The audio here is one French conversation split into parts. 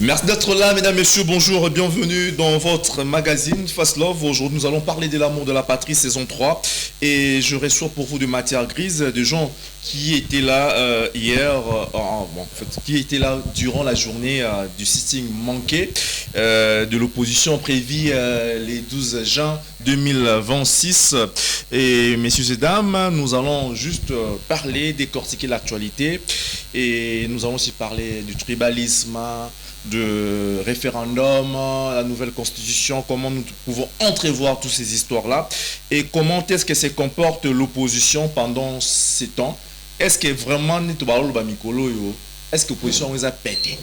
Merci d'être là, mesdames, messieurs, bonjour et bienvenue dans votre magazine Fast Love. Aujourd'hui, nous allons parler de l'amour de la patrie, saison 3. Et je reçois pour vous de matière grise des gens qui étaient là hier, qui étaient là durant la journée du sitting manqué de l'opposition prévue les 12 juin 2026. Et messieurs et dames, nous allons juste parler, décortiquer l'actualité. Et nous allons aussi parler du tribalisme, de référendum, la nouvelle constitution, comment nous pouvons entrevoir toutes ces histoires-là et comment est-ce que se comporte l'opposition pendant ces temps. Est-ce que vraiment, est-ce que l'opposition a pété?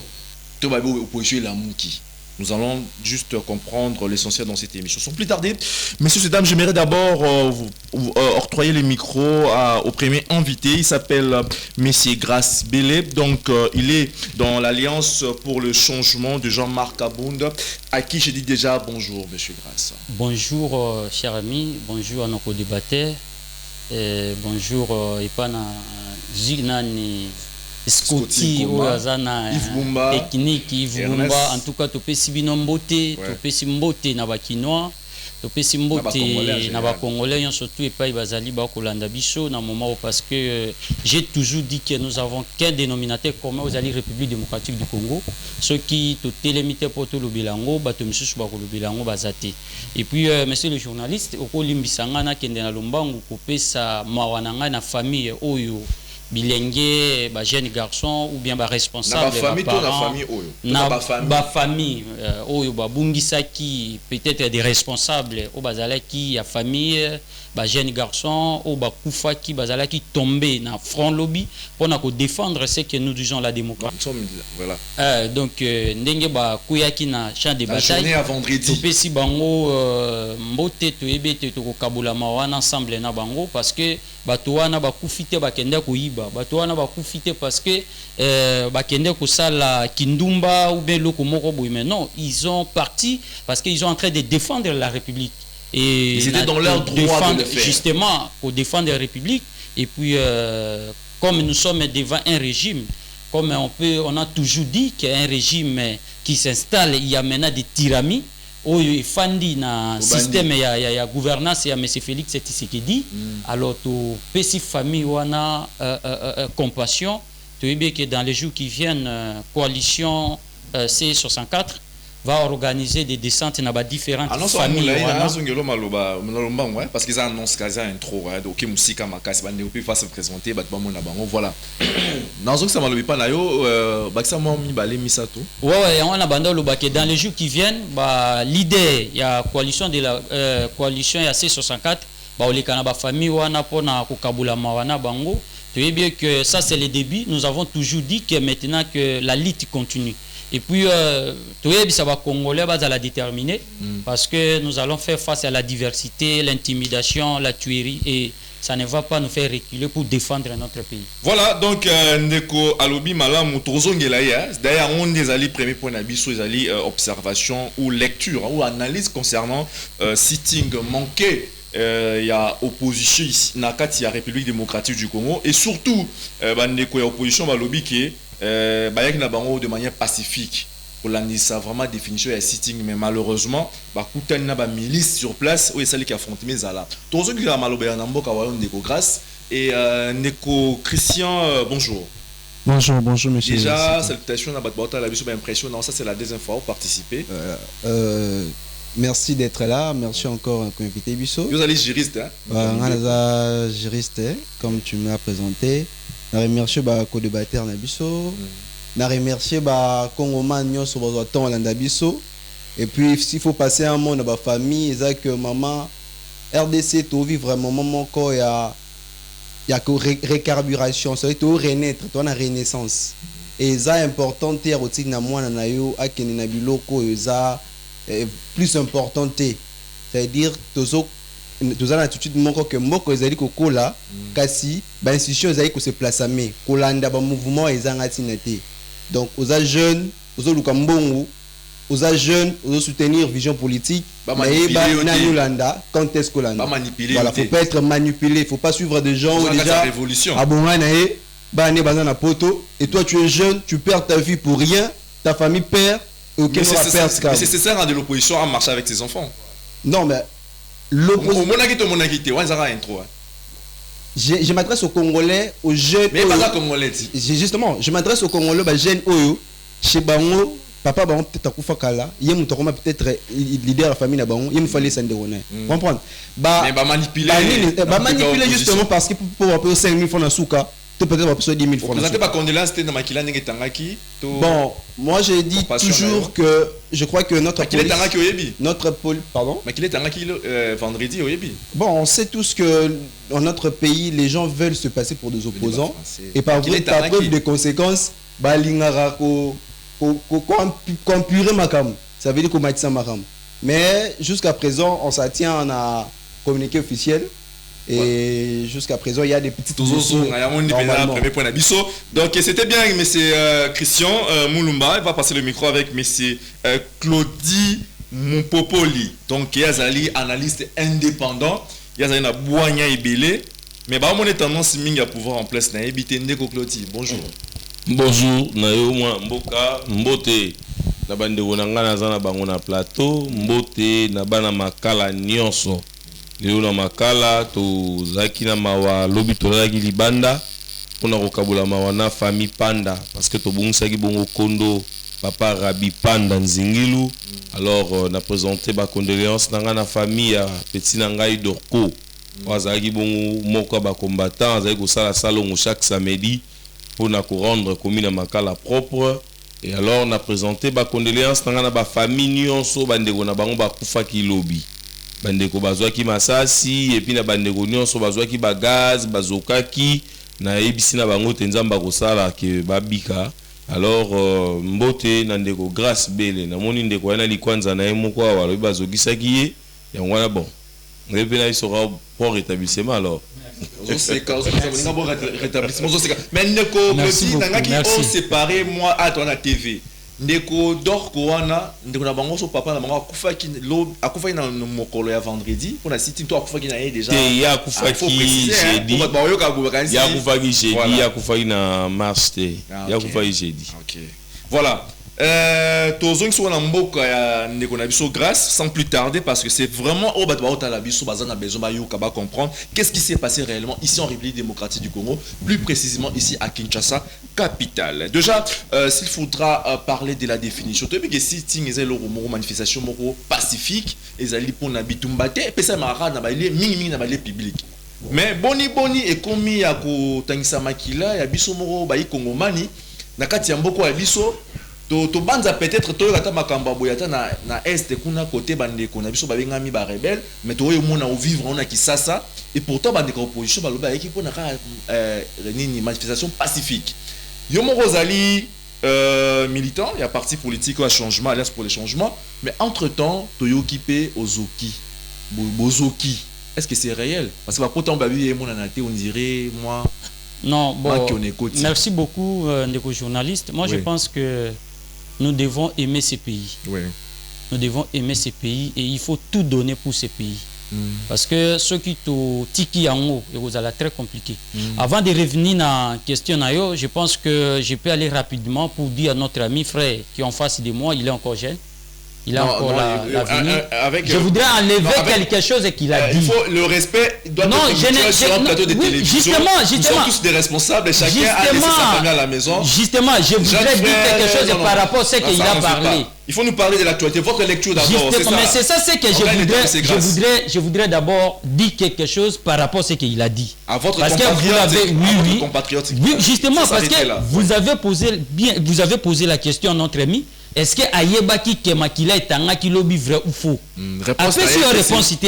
L'opposition est la mouki. Nous allons juste comprendre l'essentiel dans cette émission. Sans plus tarder, messieurs et dames, j'aimerais d'abord octroyer le micro au premier invité. Il s'appelle Monsieur Grace Bélé. Donc, il est dans l'Alliance pour le changement de Jean-Marc Abound, à qui je dis déjà bonjour, Monsieur Grace. Bonjour, chers amis. Bonjour à nos co-débatteurs. Bonjour, Ipana Zignani. Scotty, Oazana, technique, Yves Bumba, en tout cas, topesi bino mbote, topesi mbote na bakinois, topesi mbote na bakongolais, surtout et pas bazali ba kolanda biso na moment parce que j'ai toujours dit que nous avons qu'un dénominateur commun aux alliés République démocratique du Congo, ceux qui te télémité pour tout le bilango, bato monsieur ba ko le bilango bazate. Et puis monsieur le journaliste, okolimbisanga na kende na lombangu kopesa mawananga na famille oyo bilenge ba jeune garçon ou bien ba responsable ba famille oyo ba bungisaki peut-être des responsables au bazalaki ya famille ba jeune garçon ou ba kufaki bazalaki tombé na front lobby pour na ko défendre ce que nous disons la démocratie. Voilà. Donc ndenge ba kuyaki na champ de bataille topesi bango mbote to ebete to ko kabula mawana ensemble na bango parce que bato wana bakufite bakende koyiba bato wana bakufite parce que bakende kosala kindumba ou bien loko moko boy, mais non, ils ont parti parce qu'ils sont en train de défendre la République et ils étaient dans leur droit de le faire, justement pour défendre la République. Et puis comme nous sommes devant un régime, comme on a toujours dit qu'un régime qui s'installe, il y a maintenant des tyrannies. Oyo fandi na système ya gouvernance ya monsieur Félix Tshisekedi. Alors to pesi famille wana compassion to bien que dans les jours qui viennent coalition C64 va organiser des descentes dans différentes familles parce qu'ils annoncent qu'ils ont un trop donc musika makasi bande puis va se présenter ba mona bango voilà nazo ça malobi pa na yo bakisa mo mi balé misato ouais on a banda lobake dans les jours qui viennent ba leader ya coalition de la coalition ya C64 ba oleka na ba famille wana pona ko kabula mawana bango tu bien que ça c'est le début. Nous avons toujours dit que maintenant que la lutte continue. Et puis, ça va Congolais va la déterminer parce que nous allons faire face à la diversité, l'intimidation, la tuerie et ça ne va pas nous faire reculer pour défendre notre pays. Voilà, donc, Ndeko Alobi Malam, d'ailleurs, on des alliés, premier point d'abisso, les alliés observation ou lecture ou analyse concernant sitting manqué. Il y a opposition ici, il y a République démocratique du Congo et surtout, il y a opposition lobby qui de manière pacifique pour l'annoncer vraiment définition et sitting, mais malheureusement il y a milice sur place où il y a qui affrontent mes alas. Tous ceux qui ont malobé en Amboka Ndeko Grace et Ndeko Christian, bonjour. Bonjour monsieur. Déjà salutations à Batbota, la vision impression, non ça c'est la deuxième fois où participer. Merci d'être là, merci encore pour inviter Bisso. Vous allez juriste hein? Juriste comme tu m'as présenté. Je remercie le co-débatteur Nabiso. Je remercie le Congoman sur votre temps Bisso. Et puis s'il faut passer un mot dans ma famille, c'est que maman RDC tu vis vraiment moment quand il y a que récarburation, ça veut renaître, tu as renaissance. Et c'est important hier aussi na moi na yo akeni na biloko ça plus important, c'est-à-dire tous une attitude moko que moko ezali kokola kasi ba institution ezali ko se placer mais kolanda ba mouvement ezanga tinete. Donc aux jeunes aux lukambongo aux jeunes aux soutenir vision politique mais ba na yolanda quand est-ce kolanda voilà, faut pas être manipulé, faut pas suivre des gens ou déjà abonga na e ba ne bazana poto et toi tu es jeune, tu perds ta vie pour rien. ta famille perd et auquel mais on va perdre. c'est nécessaire de l'opposition à marcher avec ses enfants. Non, mais l'opposition. Je m'adresse aux Congolais, aux jeunes. Mais pas Congolais. Justement, je m'adresse aux Congolais, aux jeunes Oyo, chez Bango, papa Bango peut-être à Koufakala, il y a peut-être leader de la famille, il me fallait s'en dérouler. Comprendre? Mais manipuler justement parce que pour avoir 5 000 francs dans Souka, peut-être pour 10 000 francs. Vous n'avez pas condamné c'était dans Makila Tangaki. Bon, moi j'ai dit toujours que je crois que notre police. Pardon? Makila Tangaki vendredi Oyebi. Bon, on sait tous que dans notre pays, les gens veulent se passer pour des opposants et par preuve de conséquences, balingara compurer makam. Ça veut dire qu'on m'a makam. Mais jusqu'à présent, on s'attient à communiqué officiel. Et jusqu'à présent, il y a des petites choses. Donc, c'était bien, M. Christian Moulumba. Il va passer le micro avec M. Claudie Moupopoli. Donc, il y a un analyste indépendant. Il y a un Bouania Ebele. Mais on a tendance à pouvoir en place. Bonjour. Bonjour, nayo mwa mboka mbote na bande wonanga naza na bango na plateau mbote na bana makala nyonso leo na makala to zaki na mawa lobi to zaki libanda pona kokabula mawa na famille Panda parce que to bungusaki bongo kondo papa Rabi Panda Nzingilu alors na présenter ba condoléances nanga na famille ya petit na ngai Dorko wazaki bongo moko ba combattant azaki ko sala salongo chaque samedi pour nous rendre commune makala propre et alors on a présenté ba condoléances dans na ba famille nyonso bandeko na bango ba kufa ki lobi bandeko bazwa ki masasi et puis na bandeko nyonso bazwa ki ba gaz bazokaki na ebisi na bango tenzamba ko sala ke babika alors mbote na ndeko grâce bele na moni ndeko na likwanza na yemoko wa lobi bazokisa ki ye yango na bon ngebe na isora pour établissement alors mais Ndeko Claudie nangaki on séparé moi à toi na TV Ndeko dor koana Ndeko na bango so papa na bango akufa na mokolo ya vendredi on a cité toi akufa na déjà ya akufa ki jeudi ya akufa ki jeudi ya akufa na mars ya akufa ki jeudi. OK voilà. Tozong sur la mboka ya ndeko na biso grâce sans plus tarder parce que c'est vraiment au batba au talabiso bazana besoin ba yo kaba comprendre qu'est-ce qui s'est passé réellement ici en République démocratique du Congo, plus précisément ici à Kinshasa capitale. Déjà s'il faudra parler de la définition to que si ting ezali lo manifestation moko pacifique ezali pona bitumbate pesa mara na ba ile mingi na ba ile public. Mais boni et komi ya ko tangisa makila ya biso moko ba ikongomani na kati ya mboko ya biso to banza peut-être to yata makamba boyata na est kuna côté bandeko na biso babengami ba rebelle mais to yomona au vivre on a Kisasa et pourtant bandeko opposition baloba yeki pona ka nini manifestation pacifique yomo Rosali militant il y a parti politique au changement alliance pour le changement mais entre-temps to yo occupé Ozoki Bozoki est-ce que c'est réel parce que pourtant babi yemona na té on dirait moi non bon merci beaucoup ndeko journaliste moi oui. Je pense que nous devons aimer ces pays. Oui. Nous devons aimer ces pays et il faut tout donner pour ces pays. Parce que ceux qui te tiki en haut, vous allez très compliqué. Avant de revenir à la question, je pense que je peux aller rapidement pour dire à notre ami frère qui est en face de moi, il est encore jeune. Il a encore l'avenir. Je voudrais enlever quelque chose qu'il a dit. Il faut le respect doit être sur un plateau de télévision. Nous sommes tous des responsables et chacun a laissé sa famille à la maison. Justement, je voudrais dire quelque chose par rapport à ce qu'il a parlé. Il faut nous parler de l'actualité. Votre lecture d'abord. Mais c'est ça ce que je voudrais d'abord dire quelque chose par rapport à ce qu'il a dit. À votre compatriote. Oui, justement, parce que vous avez posé la question à notre ami. Est-ce que Ayebaki Kemakila est un akilobi vrai ou faux? Après si on répond cité.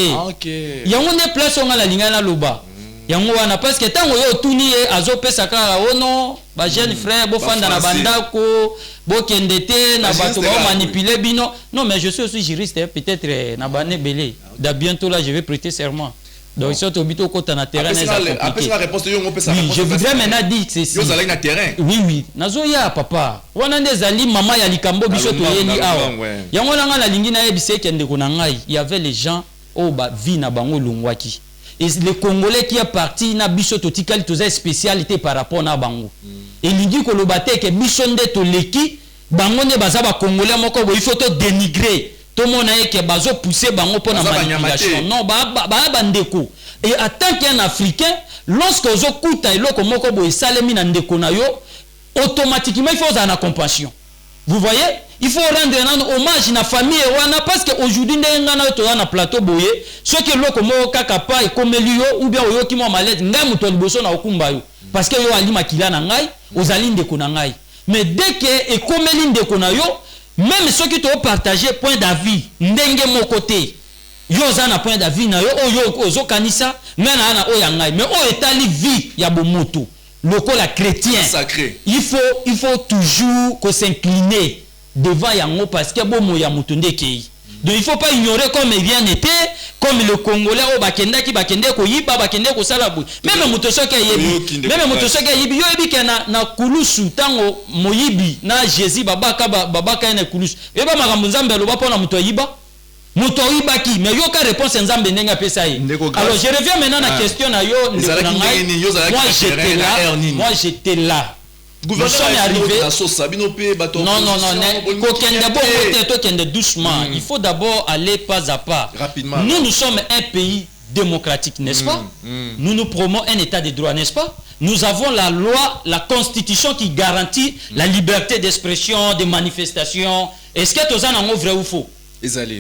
Il y a une place on a la ligne à loba. Il y a une parce que tant que tuni azope saka ono ba jeune frère bo fanda na bandako bo kendete na bato ba manipuler bino. Non mais je suis aussi juriste peut-être na bané belé. Da bientôt là je vais prêter serment. Donc ils sont au côté na terrain. Après la réponse de oui, je voudrais maintenant dire que c'est si. Vous allez na terrain. Oui. Nazoya papa. Wana ndezali mama ya likambo biso to yeli awa. Yango nanga la lingi na yebise kende ko na ngai. Il y avait les gens au ba vi na bango lungwaki. Et les Congolais qui est parti na biso to tikali to za spécialité par rapport na bango. Et lingi ko lobate ke biso nde to leki bango ne baza ba congolais moko bo il faut te dénigrer to mona que bazo pousser bango pour la manipulation non ba ndeko et en tant qu'un africain lorsque ozo kuta eloko moko bo esalemi na ndeko na yo automatiquement il faut avoir la compassion. Vous voyez, il faut rendre un hommage à la famille parce qu'aujourd'hui on a un plateau boyé ceux qui l'ont comme kaka pa et comme lui ou bien oyo qui mo malade ngamu to liboso na okumba yo parce que yo ali makila na ngai ozali ndeko na ngai mais dès que et comme ndeko na yo même ceux qui t'ont partagé point d'avis ndenge mon côté yo zana point d'avis na yo oyo ozo kanisa ngana na oya ngai mais o etali vie ya bomoto lokola chrétien sacré il faut toujours que s'incliner devant yango parce que bomo ya mutunde kei donc il faut pas ignorer comme rien n'était comme le congolais au bakenda ki bakende ko yiba bakende ko sala boy même muto soke yebi même muto soke yebi yo yebi kana na kulusu tango moyibi na Jésus babaka na kulusu yeba makambo nzambe loba pona muto yiba muto yiba ki mais yo ka réponse nzambe ndenga pesa yi alors je reviens maintenant à la question na yo moi j'étais là nous sommes arrivés non doucement il faut d'abord aller pas à pas rapidement nous sommes un pays démocratique n'est-ce pas nous promouvons un état de droit n'est-ce pas nous avons la loi la constitution qui garantit la liberté d'expression de manifestation est-ce que tout ça est vrai ou faux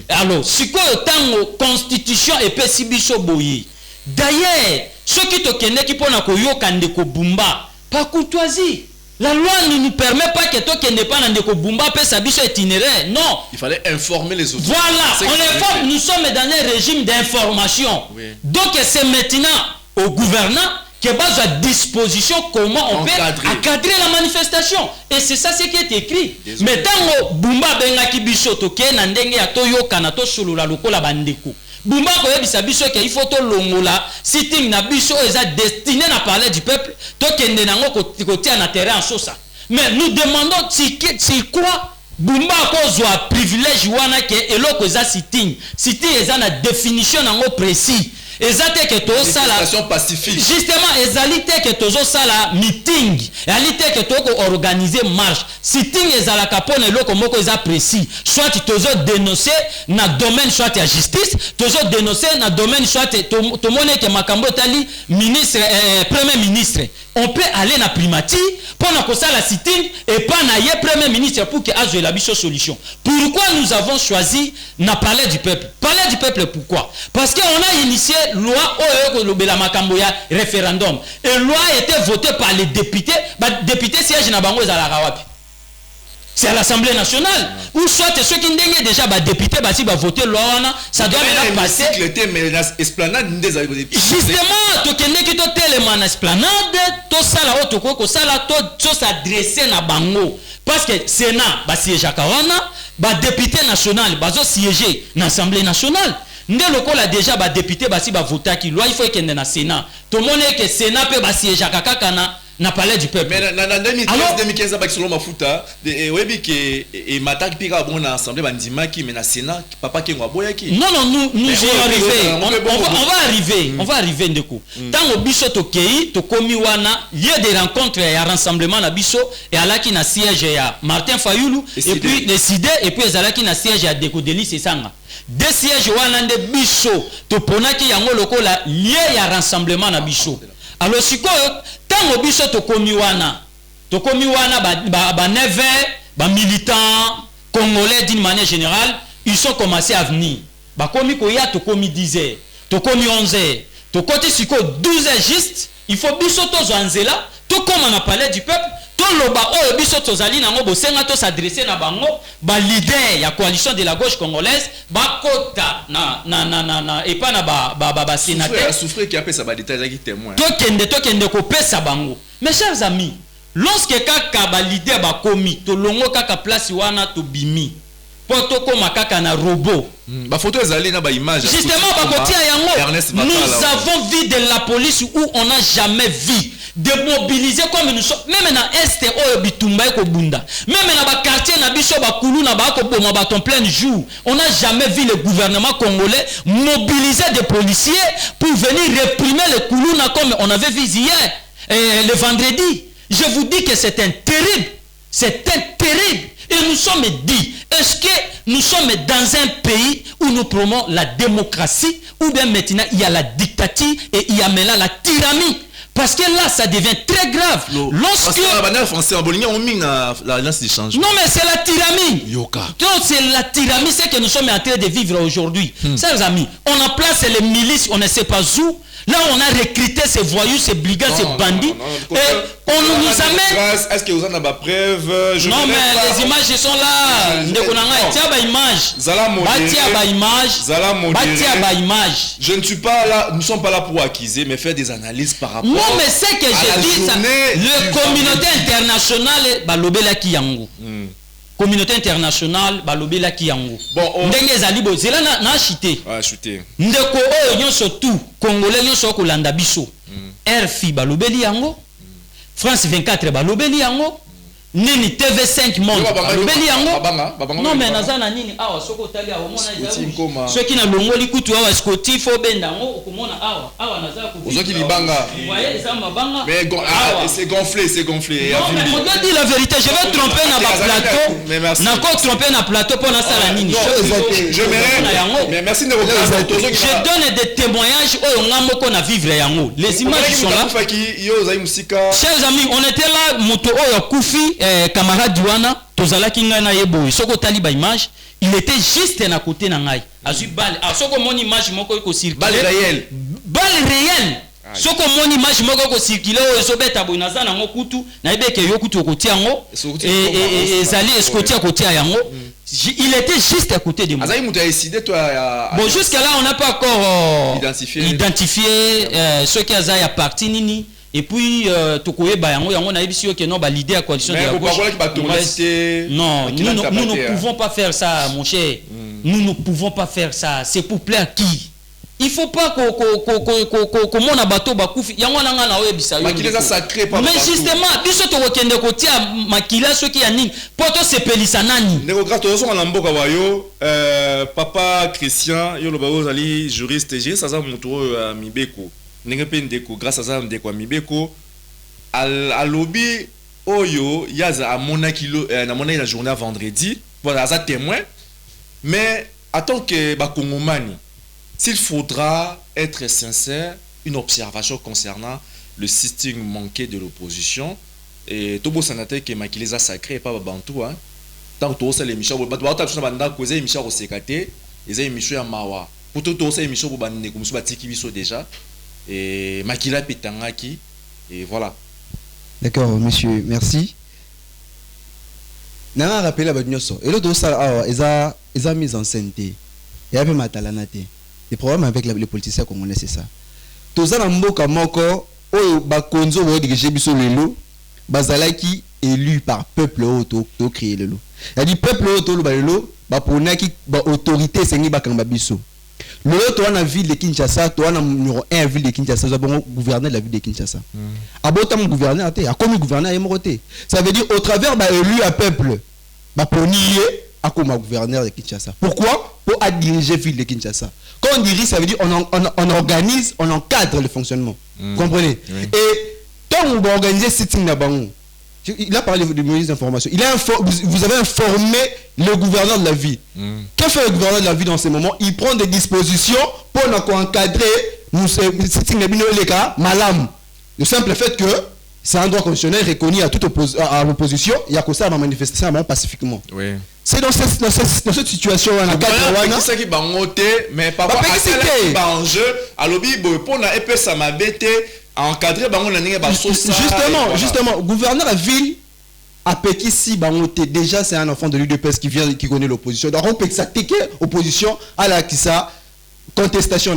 alors si la constitution est pessibiso boye d'ailleurs ceux qui te connaissent qui pona koyoka ndeko bumba pas courtoisie. La loi ne nous permet pas que toi qui n'es pas dans des Bumba peut s'habiller itinéraire. Non. Il fallait informer les autres. Voilà. On informe. Nous sommes dans un régime d'information. Oui. Donc c'est maintenant au gouvernant qui est à disposition comment on peut encadrer la manifestation. Et c'est ça ce qui est écrit. Mais tant que Bumba bengaki biso toke na ndenge ya toyo kana to solula lokola bandeko. Bumba ko yebisa biso ke il faut to longola sitting na biso eza destiné à parler du peuple to kende nango côté na terrain en sosa mais nous demandons si quoi Bumba ko zwa privilège wana ke eloko eza sitting eza na définition nango précis ezate que to sala pacifique justement ezalité que tozo sala meeting ezalité que to ko organiser marche sitting ezala kapone eloko moko eza précis soit tozo dénoncer na domaine soit ya justice tozo dénoncer na domaine soit to mone que makambo tali ministre premier ministre on peut aller na primati pour na ko sala sitting et pas na ye premier ministre pour que azwe la biso solution. Pourquoi nous avons choisi na parler du peuple pourquoi parce que on a initié loi la makambo ya référendum et loi a été votée par les députés députés siège na bango ezala wapi c'est à l'Assemblée nationale ou soit ceux qui ndenge déjà député si voter loi wana ça doit maintenant passer justement to kende ki to telema na esplanade to sala to ko sala to s'adresser na bango parce que Sénat siège wana député national bazo siéger na Assemblée nationale nde lokola déjà député si voter ki loi il faut que na Sénat to mone que Sénat peut siéger kaka na palais du peuple. Mais dans 2015 avec selon Mafuta webi que et matak pika bon na assemblée bandima qui mais na Sénat papa qui ngwa boya qui non nous on va arriver ndeko tango biso to kei to komi wana lieu de rencontre et rassemblement na biso et alaki na siège ya Martin Fayulu et puis décidé et puis ezalaki na siège ya Deko Delis Esanga deux sièges wana nde biso to ponaki yango lokola lieu ya rassemblement na biso. Alors sikoyo tango biso to komi wana ba neve ba militants congolais d'une manière générale ils sont commencés à venir ba komi ko ya to komi 10h to komi 11h to côté sikoyo 12h juste il faut biso to zanzela to comme on a parlé du peuple to loba oyo biso to zali nango bosenga to s'adresser na bango ba leader ya coalition de la gauche congolaise ba kota na et pas na ba sénateur souffrir qui appelle ça ba détail qui témoin to kende ko pesa bango. Mes chers amis, lorsque kaka ba leader ba komi to longo kaka place wana to bimi poto koma kaka na robot ba photo ezali na ba image justement ba kotia yango nous avons vu de la police où on n'a jamais vu de mobiliser comme nous sommes même dans est oyo bitumba ko bunda même dans ba quartier na biso ba kulu na ba ko boma ba en plein jour on n'a jamais vu le gouvernement congolais mobiliser des policiers pour venir réprimer les kuluna comme on avait vu hier le vendredi. Je vous dis que c'est un terrible Et nous sommes dit, est-ce que nous sommes dans un pays où nous promouvons la démocratie, ou bien maintenant il y a la dictature et il y a maintenant la tyrannie? Parce que là, ça devient très grave. Lorsque... Non, mais c'est la tyrannie. Donc, c'est la tyrannie, c'est que nous sommes en train de vivre aujourd'hui. Chers amis, on a placé les milices, on ne sait pas où. Là, on a recruté ces voyous, ces brigands, ces bandits. Et on nous amène... Est-ce que vous en avez la preuve? Non, mais les images sont là. Je ne suis pas là, nous ne sommes pas là pour accuser, mais faire des analyses par rapport... Non, mais c'est que je dis ça. La communauté internationale, balobela ki yango. Communauté internationale, balobela ki yango. Bon, ndenge zalibo, zela na chité. Ouais, chuté. Ndeko oyo nyonso tout, Congolais nyonso kolanda biso. RFI balobeli yango. France 24 balobeli yango. Nini TV5 monde balobeli yango. Non mais nazana nini awa soko tali awa mona ceux qui na longoli kutu awa skoti fo benda ngo okomona awa nazala ko ozoki libanga. Voyez ça mabanga. Mais c'est gonflé, c'est gonflé. Non mais on doit dire la vérité, je vais tromper na ba plateau. Na ko tromper na plateau pour na sala nini. Je mais merci de je donne des témoignages oyo ngamoko na vivre yango. Les images sont là. Chers amis, on était là moto oyo kufi camarade Douana tozala kinga na yebo soko taliba image, il était juste à côté na ngai azu balle soko mon image moko ko circuler balle réelle soko mon image moko ko circuler o ezobeta boy nazana ngo kutu na yebeke yo kutu kotia ngo et ezali escoti à côté yango. Il était juste à côté de moi. Bon, jusqu'à là on n'a pas encore identifié ceux qui ont à parti nini. Et puis, Tokoye Bayango, on a dit que non, l'idée à coalition de la gauche. Non, nous ne pouvons pas faire ça, mon cher. Nous ne pouvons pas faire ça. C'est pour plaire qui? Il ne faut pas que mon abato bakoufi. Mais justement, biso to kende kotia makila ceux qui animent. Poto se pelisa nani. Papa Christian, yo lo bazo ali juriste, j'ai ça moto mibeko. Grâce à ça ndeko mibeko al lobby oyo yaza amona kilo na mona la journée vendredi voilà ça témoin mais attends que ba kongomani s'il faudra être sincère une observation concernant le système manqué de l'opposition et tobo sanate que makileza sacré et pas bantu hein tant que ça les michel ba ta chuna banda causer michel au sekate les émissions ya mawa pour tout ça émission pour bande comme ça tiki biso déjà. Et Makila Petangaki, et voilà. D'accord, monsieur, merci. Nana rappelé la bagnoso. Et l'autre ça, ils ont mis en scène. Il y avait matalanate. Le problème avec les politiciens congolais, c'est ça. Tous les mboka moko, oh bakonzo wo dirige biso lelo, bazalaki élu par peuple auto créé lelo. Il a dit peuple auto lo balelo, ba ponaki ba autorité sengi bakamba biso. Le toi na ville de Kinshasa, toi na numéro 1 ville de Kinshasa, nous bon gouverneur de la ville de Kinshasa. Abotam gouverneur a comme gouverneur est moroté. Ça veut dire au travers ba élu à peuple, ba ponier a comme gouverneur de Kinshasa. Pourquoi? Pour diriger ville de Kinshasa. Quand on dirige, ça veut dire on organise, on encadre le fonctionnement. Vous comprenez? Et tant on va organiser sitting na bango. Il a parlé de mes informations. Vous avez informé le gouverneur de la ville. Que fait le gouverneur de la ville dans ces moments? Il prend des dispositions pour encadrer malam. Le simple fait que c'est un droit constitutionnel reconnu à toute opposition. Il y a que ça à manifester pacifiquement. Oui. C'est dans cette situation où on a ça qui va monter, mais par rapport à ça, enjeu, à l'objet pour na épée ça m'a bêté. Encadrer justement gouverneur de la ville à Pekissi Bangote déjà c'est un enfant de l'UDPS qui connaît l'opposition donc on peut s'attaquer opposition à la kissa contestation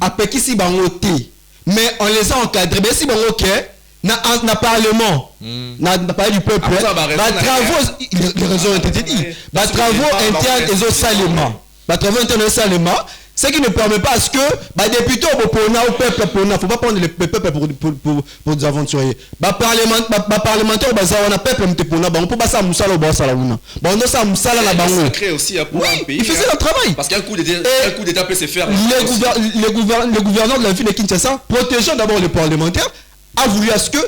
à Pekissi Bangote mais on les a encadrés mais si Bangote na parlement na parlé du peuple travaux les raisons ont été dit travaux internes et travaux internes et salement. Ce qui ne permet pas à ce que les députés au peuple, il ne faut pas prendre le peuple pour des aventuriers. Les parlementaires, on ne peut pas ça moussala au boss à la ouna. On doit ça moussala la bango. C'est aussi pour un pays. Il faisait le travail. Parce qu'un coup d'État peut se faire. Le gouverneur de la ville de Kinshasa, protégeant d'abord les parlementaires, a voulu à ce que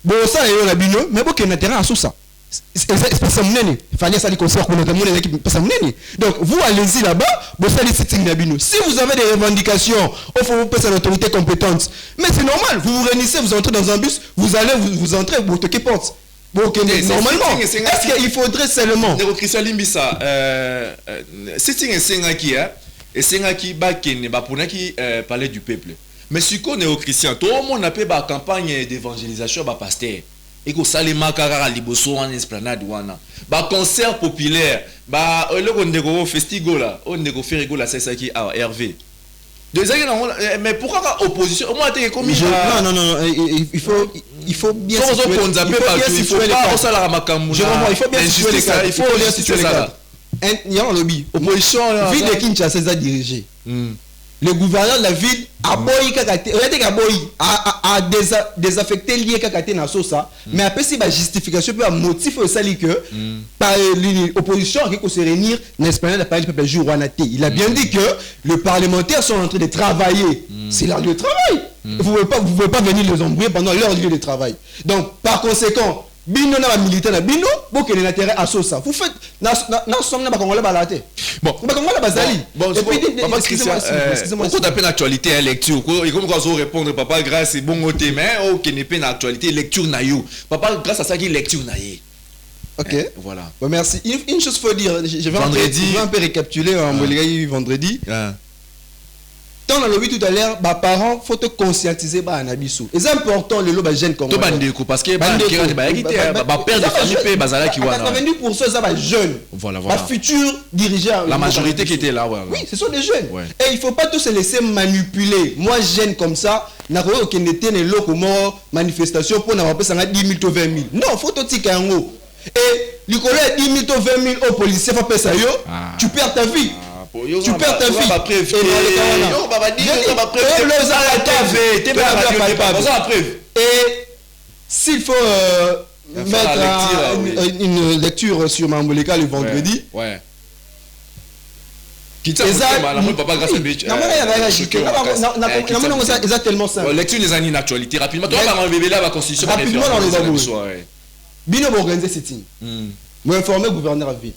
bon ça est la bino, mais bon qu'il y ait un terrain à sous ça. Donc, vous allez-y là-bas, vous faites des sitting d'abino. Si vous avez des revendications, il faut vous passer à l'autorité compétente. Mais c'est normal, vous vous réunissez, vous entrez dans un bus, vous allez, vous entrez, vous toquez porte. Normalement, est-ce qu'il faudrait seulement... Christian Limbisa, sitting et Sengaki, et Sengaki, Baponaki parlait du peuple. Mais si on est Christian, tout le monde a fait une campagne d'évangélisation, pasteur. Et que ça les makara liboso en esplanade wana ba concert populaire ba on est festival là on est faire rigola c'est ça qui a Hervé mais pourquoi opposition au moins t'es comme non il faut bien il faut pas ça la makamuna il faut bien situer ça il faut bien situer ça il y a un lobby opposition ville de Kinshasa ça dirigé le gouverneur de la ville a désaffecté lié kakate na sosa mais après si ba justification peut motif ça li que par l'opposition qui se réunir n'est-ce pas parler peuple jour wanaté il a bien dit que les parlementaires sont en train de travailler c'est leur lieu de travail vous pouvez pas venir les embrouiller pendant leur lieu de travail. Donc par conséquent bino na militaire na bino boko na terrain à sosa vous faites na somme na ba congolais balate bon ba congolais bazali et puis excusez-moi on appelle actualité lecture et comme quoi répondre papa grâce c'est bon côté mais OK n'est pas actualité lecture na yo papa grâce à ça qui lecture na yé. OK voilà bon merci une chose faut dire je vais un peu récapituler vendredi dans le lobby tout à l'heure, les parents faut te conscientiser bah nabiso. Et c'est important le lobby jeune comme. Tout bandeko parce que père de famille bazala qui wana. 90% ça va jeunes. Voilà. La future dirigeant. La majorité qui était là ouais. Oui, ce sont des jeunes. Ouais. Et il faut pas tous se laisser manipuler. Moi jeune comme ça, na ko que n'était ne loko mort manifestation pour n'avoir pas 10 000 ou 20 000. Non, faut te tika yango. Et le collègue 10 000 ou 20 000 au policier faut pas ça yo. Tu perds ta vie. Tu perds ta vie. Et s'il faut mettre une lecture sur Mamboleka le vendredi, c'est tellement simple. Lecture des années d'actualité rapidement. Rapidement dans le Bino organiser sitting. Moi informer gouverneur à ville.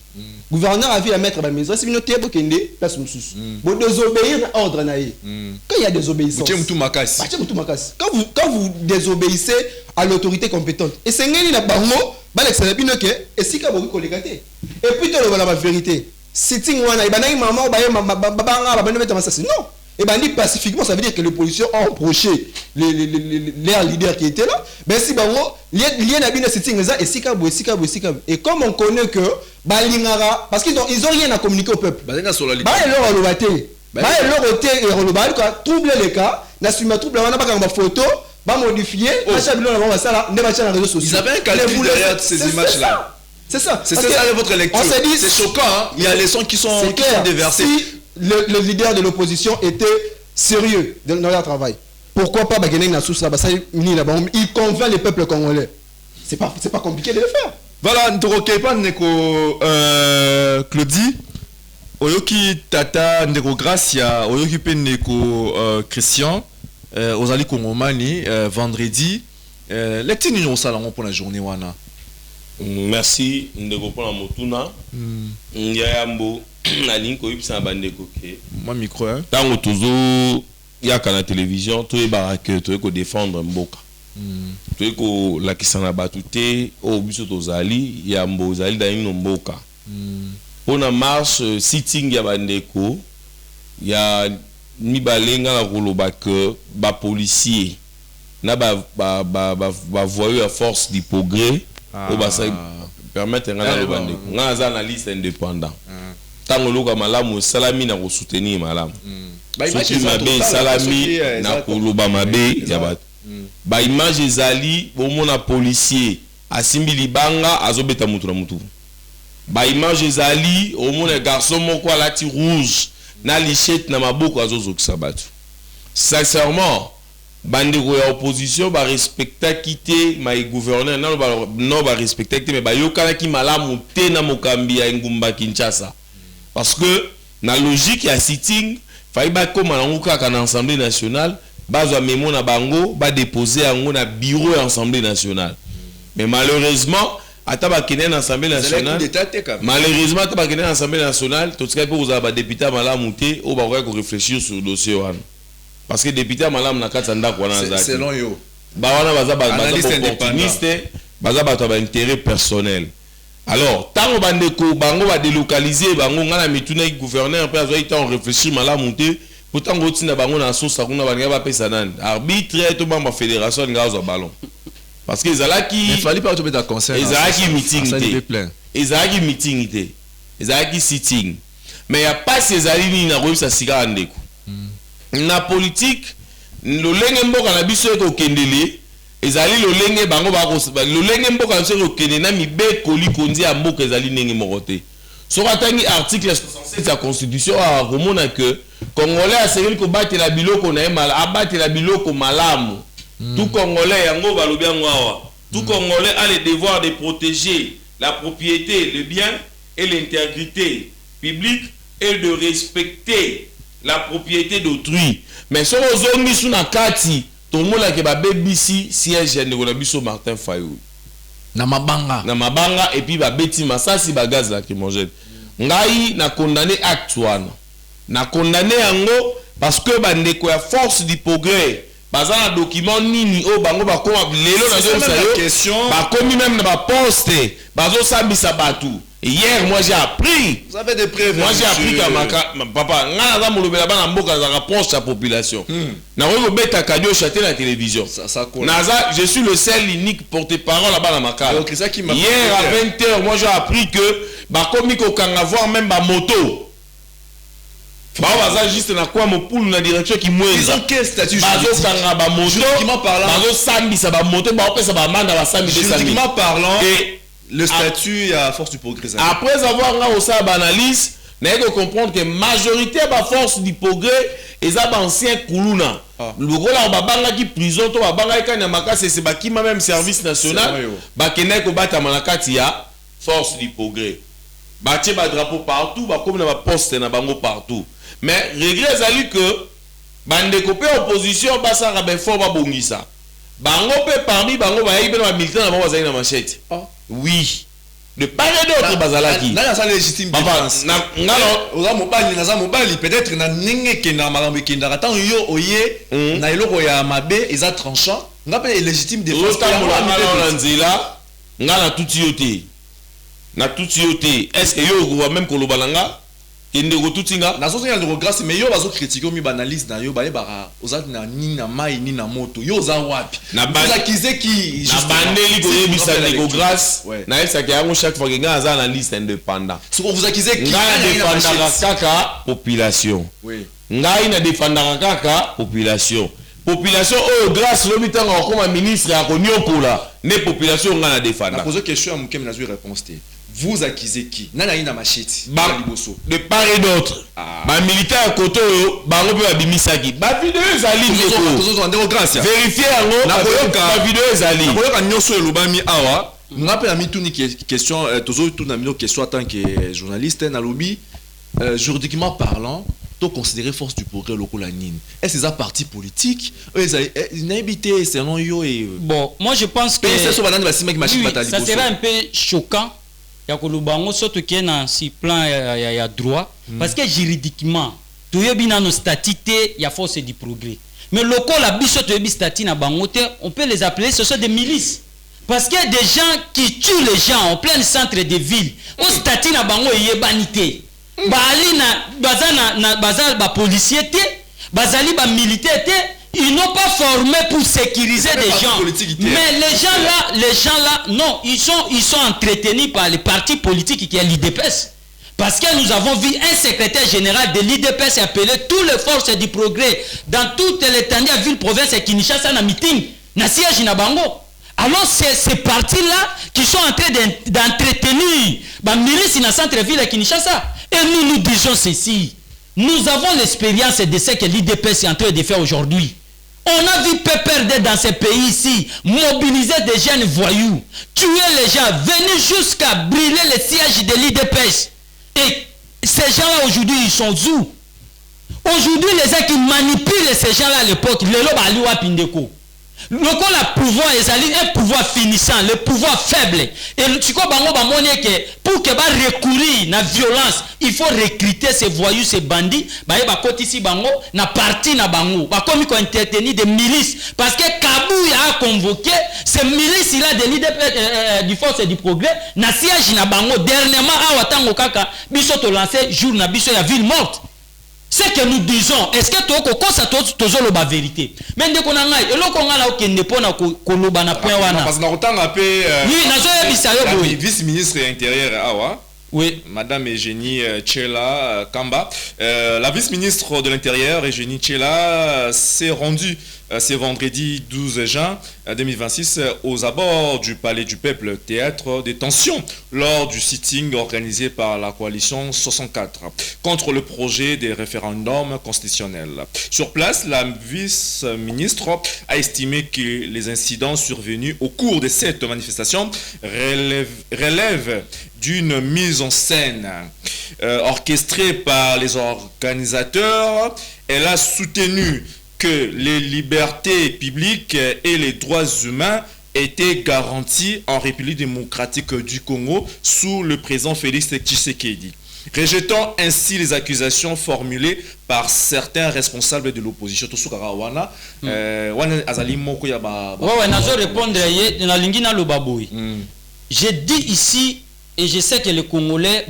Gouverneur à ville à mettre à la maison, c'est une autre kende place mususu. Bon désobéir à ordre naïe. Quand il y a désobéissance. Quand vous désobéissez à l'autorité compétente. Et c'est ngeni na bango, ba l'excellent bino ke et si ka boki kolekate. Et puis to la vérité. Sitting wana ibana maman ba banga ba mettre ma ça non. Et ben dit pacifiquement, ça veut dire que les policiers ont approché les leaders qui étaient là. Mais si bango lié na bino sitting et sika. Et comme on connaît que balingara parce qu'ils ont rien à communiquer au peuple. Ba leur lobaté. Ba leur oté et troubler les cas, na suma trouble wana ba kanga photo, ba modifier, acha bilo na ba sala, ne ba na réseaux sociaux. Ils avaient un calcul derrière ces images là. C'est ça. C'est ça votre lecture. C'est choquant hein. Il y a les sons qui sont déversés. Le leader de l'opposition était sérieux dans leur travail. Pourquoi pas il convainc les peuples congolais. C'est pas compliqué de le faire. Voilà, Ndorokepa Ndeko Claudie, Oyoki Tata Ndeko Gracia, Oyoki Ndeko Christian, Ozali Kongomani, vendredi. Lectine nous salon pour la journée wana. Merci Ndeko pour la motuna. Yayambo. Na linko yipsa bandeko ke moi micro hein tango toujours yaka na télévision to ebarake to ko défendre mboka to ko la kisana batute o biso tozali ya mbozali da ino mboka pona marche sitting ya bandeko ya mibalenga na koloba que ba policier na ba voyou à force du progrès o ba ça permettre ngana le bandeko ngana za analyste indépendant tango loka malamu salami na ko soutenir malamu soki mabe salami na koloba mabe ya bato ba image ezali bomona policier asimbi libanga azobeta mutu na mutu ba image ezali omona garçon moko alati rouge na lichette na maboko azozokisa bato sincèrement bandeko ya opposition ba respecta kité mai gouverneur non ba respecta kité mais ba yokana ki malamu te na mokambi ya ngumba Kinshasa. Parce que na logique ya sitting faiba comme na l'Assemblée nationale bazwa mémo na bango ba déposer yango na bureau de l'Assemblée nationale. Mais malheureusement ataba kene na Assemblée nationale. Malheureusement ataba kene na Assemblée nationale, tout ce qui pour vous député malamu te o ba ko réfléchir sur le dossier wana. Parce que député malamu na kati ndako wana za. Selon yo. Ba wana baza opportuniste, baza ba intérêt personnel. Alors, tant que bango va délocaliser, bango ngana mituna gouverneur pe azo ita on réfléchir malamu te. Pourtant, on a bango sauce à kuna banga ba pesa nan. Arbitre to bamba fédération ngazo ballon. Parce que Zalaki il fallait pas te mettre à conseil. Zalaki meeting Zalaki meeting Zalaki sitting. Mais il y a pas ces alini na robi sa sigara ndeko. Na politique lo lenge mboka na biso ko kendele ezali lo lenge bango ba lo lenge mboka na biso ko kendele na mibe koli konzi ya mboka ezali ndenge morote. Sur atangi article 67 de la constitution a remonté que Congolais a servi ko batela biloko na mal abatela biloko malamu. Tout Congolais yango balobi yango awa. Tout Congolais a le devoir de protéger la propriété, le bien et l'intégrité publique et de respecter la propriété d'autrui. Mais si on a mis sur la carte, tout le monde a dit BBC siège de biso Martin Fayou. Na mabanga et puis beti masasi ba gaz lacrymogène. Ngai na condamné acte wana. Na condamné yango parce que bandeko ya force du progrès baza na document nini o bango ba koma lelo na question ba komi même na ba poste bazo sambisa batu. Hier moi j'ai appris. Vous avez des preuves? Moi j'ai appris que papa ngana za molobela bana mboka za rapproche la population. Na ko beta kadio chaté la télévision. Ça Naza, je suis le seul unique porte-parole là-bas dans Makala. Donc c'est ça qui m'a hier à 20h moi j'ai appris que ba komi ko kanga voir même ba moto. Bah baza juste na quoi mo poule na direction qui mwenza. Ils ont quel statut juridique? Bazo kanga ba moto. Juridiquement parlant. Bazo sambi sa ba moto ba opesa ba manda ba sambi de sambi. Juridiquement parlant. Et le statut à force du progrès. Après avoir là aussi analyse, n'a que comprendre que majorité ba force du progrès et ça ancien kuluna. Le rôle là ba banga qui prison to ba banga ka na makase c'est ba qui même service national ba kene ko bata manakati ya force du progrès. Ba tie ba drapeau partout, ba comme na ba poste na bango partout. Mais regret zali que bande copé opposition ba sa ba fort ba bongisa. Bango pe parmi bango ba yibe na militant na ba zali na machette. Oui. De part et d'autre bazalaki. Na ça légitime défense. Na ngalo oza mobali peut-être na ninge ke na marambe ke ndaka tant yo oye na eloko ya mabe eza tranchant. Nga pe légitime défense ta molanga na nzela ngala tuti yote. Na tuti yote. Est-ce que yo go même ko lobalanga? Kende go tutinga na soso ya de grâce mais yo bazo critiquer mi banaliste na yo ba oza na ni na mai ni na moto yo oza wapi na bakize qui na bandeli ko yebisa de grâce na esa ke yango chaque fois que nga za analyste indépendant ce qu'on vous accusez qui nga défendra kaka population oui nga ina défendra kaka population oh grâce lo mitanga comme ministre ya konyokola ne population nga na défendre na poser question à mukem na zui réponse té. Vous accusez qui? Nana ina machete. De part et d'autre. Ba militaire koto bango pe babimisaki. Ba vidéo ezali ndeko. Vérifier yango ba vidéo ezali. Na koyoka nyoso elobami awa. Ngape na mituni question tozo tuna mino question en tant que journaliste na lobby juridiquement parlant, to considérer force du progrès local la nine. Est-ce que c'est un parti politique? Inhabité selon yo et bon, moi je pense que ça serait un peu choquant. Ya kolubango surtout qui est dans si plan ya droit parce que juridiquement tout y bien nos statuts ya force du progrès mais local la biso to y statut na bangote on peut les appeler ce sont des milices parce que des gens qui tuent les gens en plein centre de ville au statut na bango yebanité bali na bazal ba policier té bazali ba militaire té. Ils n'ont pas formé pour sécuriser des gens. Mais les gens là, non, ils sont entretenus par les partis politiques qui est l'IDPS. Parce que nous avons vu un secrétaire général de l'IDPS appeler toutes les forces du progrès dans toute l'étendue de ville, province et Kinshasa na meeting, na siège na bango. Alors c'est ces partis-là qui sont en train d'entretenir la milice dans le centre-ville de Kinshasa. Et nous disons ceci. Nous avons l'expérience de ce que l'IDPS est en train de faire aujourd'hui. On a vu PPRD dans ces pays ici, mobiliser des jeunes voyous, tuer les gens, venir jusqu'à brûler les sièges de l'IDPS. Et ces gens-là aujourd'hui, ils sont où? Aujourd'hui, les gens qui manipulent ces gens-là à l'époque, les lobes à l'Iwa Pindeko. Le pouvoir est un pouvoir finissant, le pouvoir faible. Et tu comprends, pour que recourir à la violence, il faut recruter ces voyous, ces bandits, na parti na bango, comme ils ont intertenu des milices. Parce que Kabou a convoqué ces milices, il a des leaders du Force et du Progrès, na siège na bango. Dernièrement, à Watango Kaka, biso to lancé jour na biso ya ville morte. C'est que nous disons, est-ce que tu as la vérité? Mais dès qu'on a un vice-ministre intérieur, oui. Madame Eugénie Tchela Kamba, la vice-ministre de l'Intérieur, Eugénie Tchela, s'est rendue ce vendredi 12 juin 2026 aux abords du Palais du Peuple, théâtre des tensions, lors du sitting organisé par la coalition 64 contre le projet des référendums constitutionnels. Sur place, la vice-ministre a estimé que les incidents survenus au cours de cette manifestation relèvent d'une mise en scène orchestrée par les organisateurs. Elle a soutenu que les libertés publiques et les droits humains étaient garantis en République démocratique du Congo sous le président Félix Tshisekedi, rejetant ainsi les accusations formulées par certains responsables de l'opposition. J'ai dit ici, et je sais que les Congolais,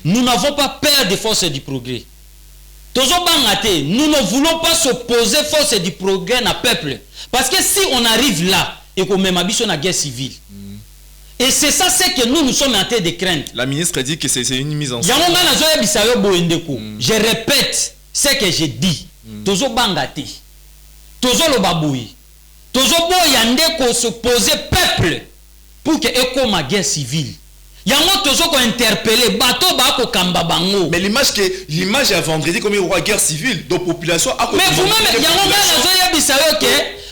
nous n'avons pas peur des forces du progrès. Nous ne voulons pas s'opposer force du progrès à peuple. Parce que si on arrive là et qu'on met une guerre civile, et c'est ça c'est que nous sommes en train de craindre. La ministre dit que c'est une mise en scène. Je répète ce que j'ai dit. Tozo bangate. Tozo lo baboui. Tozo boyande ko s'opposer peuple pour que eko ma guerre civile. Mais l'image est vendredi comme il y aura guerre civile, donc population a. Mais vous-même,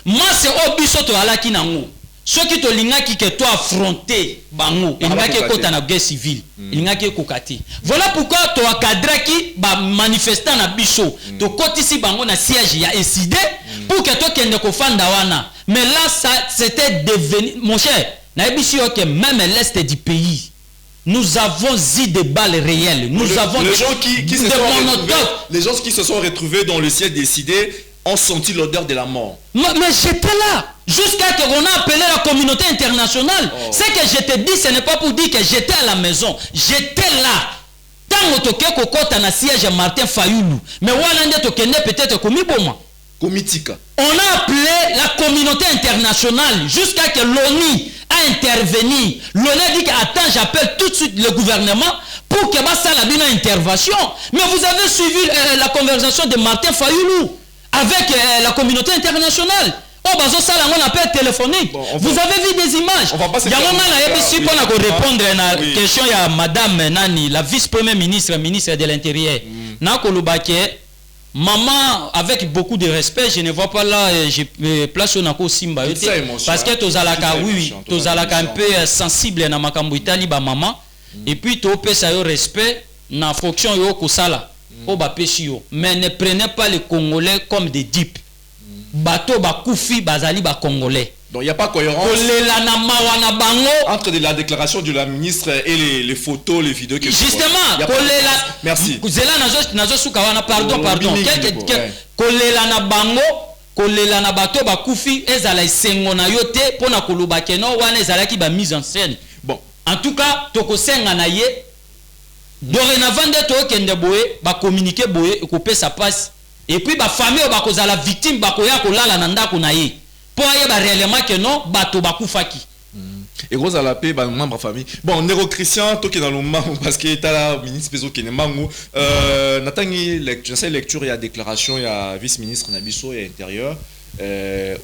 moi c'est Obiso to alaki nango. Ceux qui te lingaki que toi affronter bango, il n'a que kota na guerre civile, il n'a que kokati. Voilà pourquoi toi kadraki ba manifestant na biso, to koti si bango na siège ya SID pour que toi kende ko fanda wana. Mais là ça c'était devenu mon cher, na ebisi que même l'est du pays. Nous avons eu des balles réelles. Nous avons les gens qui se sont retrouvés dans le ciel décidé ont senti l'odeur de la mort. Mais j'étais là. Jusqu'à ce qu'on a appelé la communauté internationale. Oh. Ce que je te dis, ce n'est pas pour dire que j'étais à la maison. J'étais là. Tant que tu as un siège à Martin Fayoulou. Mais tu peut-être comme moi. On a appelé la communauté internationale jusqu'à que l'ONU a intervenu. L'ONU a dit attends, j'appelle tout de suite le gouvernement pour que ça la une intervention. Mais vous avez suivi la conversation de Martin Fayoulou avec la communauté internationale. Oh, on appelle téléphonique. Bon, vous avez vu des images. Il y a un moment pour répondre à la question à Madame Nani, la vice-première ministre, ministre de l'Intérieur. Maman, avec beaucoup de respect, je ne vois pas là, je place au Nako Simba. Parce que tu as un peu sensible à Makambo Italie, maman. Et puis tu as un respect dans la fonction de Kosala. Mais ne prenez pas les Congolais comme des dupes. Bateau Bakoufi, Bazali, Congolais. Donc il n'y a pas cohérence entre la déclaration de la ministre et les photos, les vidéos que justement, merci. Pardon. Kolela na bango, kolela na bato bakoufi ezala isengo na yote pona koluba keno wana ezala ki ba mise en scène. Bon, en tout cas, tokosenga na ye dorénavant de to kende boye ba communiquer boye ko pesa passe et puis ba famille ba kozala victime ba koya kolala na ndako na ye. Pour y réellement que non, bateau bakufaki. Et gros à la paix, membre de famille. Bon, Néro Christian, toi qui est dans le mango, parce qu'il est à la ministre Peso qui est mango. Nathalie, je sais lecture, il y a déclaration, il y a vice-ministre Nabiso et intérieur.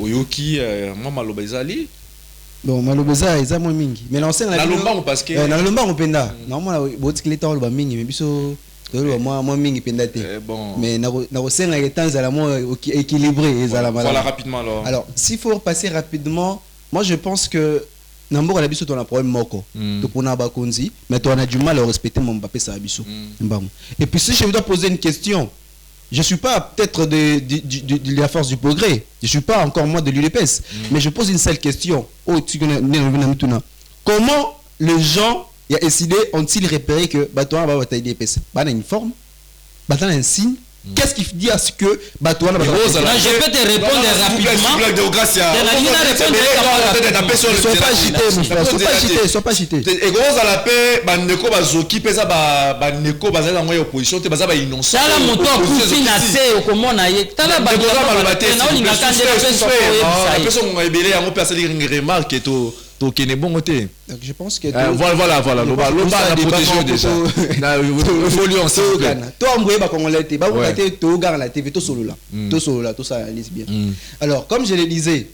Oyoki, moi Malobezali. Bon, Malobeza, ils ont moins mingi. Mais l'ancien, la lomba parce que. La lomba on penda. Normalement, la botique l'état on le mingi, mais biso. Moi mingi pendate. Mais na senga étant à la moins équilibré voilà rapidement alors s'il faut passer rapidement, moi je pense que Nambo la biso on a problème moko donc on a bakonzi mais on a du mal à respecter mon Mbappé ça biso. Et puis si je dois poser une question, je suis pas peut-être de la force du progrès, je suis pas encore moi de l'UDPS, mais je pose une seule question. Comment les gens y a décidé ont-ils repéré que Batouan va voter l'UDPS? Bah, une forme, bah, un signe. Qu'est-ce qui dit à ce que Batouan va voter? Je peux te répondre rapidement. Sois pas agité, mon frère, sois pas agité. Et gros à la paix, Bandeko Bazoki, pesa Bandeko Bazala en opposition, te Bazaba innocent. Tala moto akufi na se okomona ye. Tala Bandeko Bandeko na personne qui ebele yango personne qui remarque to kene bon côté. Donc je pense que voilà loba na protéger déjà. Na évoluons s'il vous plaît. Toi mboye ba congolais te ba ko te to gar la TV to solo là. To solo là, tout ça analyse bien. Alors comme je le disais,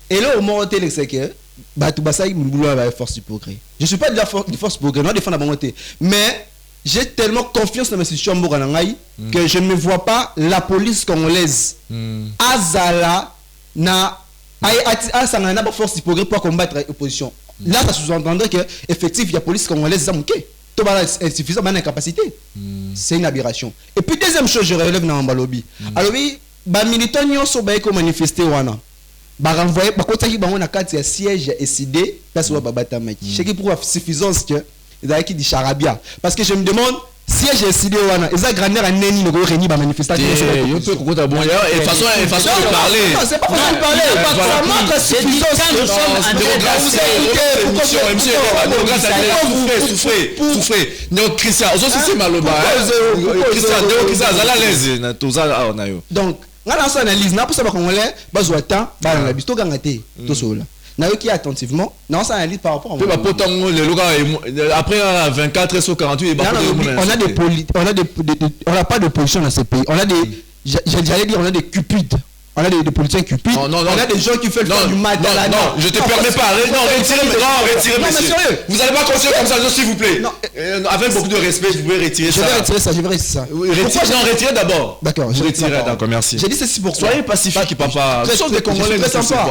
et là au moment télé c'est que Batou Basai Mbouloua va force du progrès. Je suis pas de la force du progrès, non défendre la bonté, mais j'ai tellement confiance dans mes institutions Mboranangai que je ne vois pas la police congolaise azala na ça n'a pas force du progrès pour combattre l'opposition. Là, ça sous-entendrait que effectivement, la police congolaise est insuffisante, mais incapacité. C'est une aberration. Et puis, deuxième chose, je relève dans le lobby. Alors, oui, les militants sont manifestés. Bah renvoyer par contre qui ba on a quatre siège décidé parce que ba batamaki c'est qui pour suffisance que ils a qui dit charabia parce que je me demande siège décidé wana eza grandeur à neni no réunir ba manifestation yo peut kokota bon et façon de parler non c'est pas façon de parler ça montre suffisance souffrez non Christian aussi c'est maloba Christian azala l'aise na toza na yo donc ngana sa analyse na pour ça ba congolais bazwa temps ba na bisto gangate to sola na yo qui attentivement na sa analyse par rapport après 24 et 48 on n'a pas de position dans ce pays, on a des j'allais dire on a des cupides. On a des politiciens cupides, on a des gens qui font du mal dans la nuit. Non, je te permets pas. Retirez, monsieur. Vous n'allez pas continuer comme ça, s'il vous plaît. Avec beaucoup de respect, vous pouvez retirer ça. Je vais retirer ça. Retirez d'abord. D'accord, je retire. D'accord, merci. J'ai dit ceci pour soyez pacifique, papa. Très Congolais,